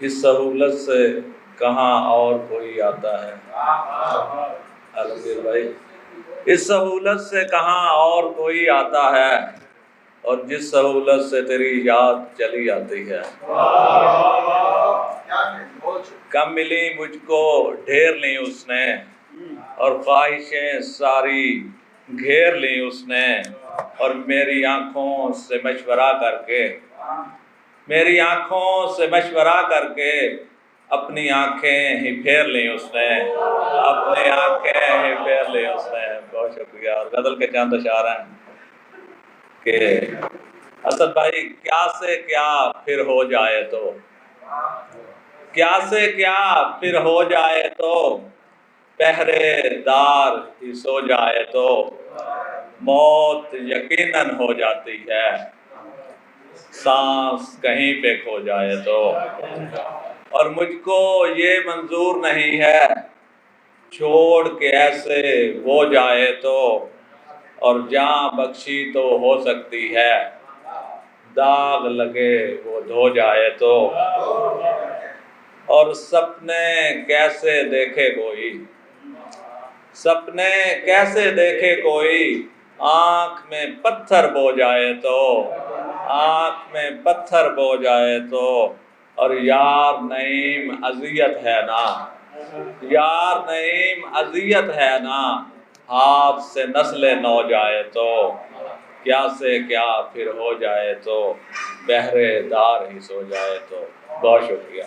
اس سہولت سے کہاں اور کوئی آتا ہے۔ عالمگیر بھائی، اس سہولت سے کہاں اور کوئی آتا ہے، اور جس سہولت سے تیری یاد چلی آتی ہے۔ کم ملی مجھ کو ڈھیر لی اس نے، اور خواہشیں ساری گھیر لی اس نے، اور میری آنکھوں سے مشورہ کر کے اپنی آنکھیں ہی پھیر لی اس نے، اپنی آنکھیں ہی پھیر لی اس نے۔ بہت شکریہ۔ اور غزل کے چند اشعار ہیں کہ اسد بھائی، کیا سے کیا پھر ہو جائے تو، کیا سے کیا پھر ہو جائے تو، پہرے دار ہی سو جائے تو، موت یقیناً ہو جاتی ہے، سانس کہیں پہ کھو جائے تو۔ اور مجھ کو یہ منظور نہیں ہے چھوڑ کے ایسے وہ جائے تو، اور جاں بخشی تو ہو سکتی ہے، داغ لگے وہ دھو جائے تو۔ اور سپنے کیسے دیکھے کوئی، آنکھ میں پتھر بو جائے تو، آنکھ میں پتھر بو جائے تو، اور یار نعیم اذیت ہے نا، ہاتھ سے نسل نو جائے تو، کیا سے کیا پھر ہو جائے تو، پہرے دار ہی سو جائے تو۔ بہت شکریہ۔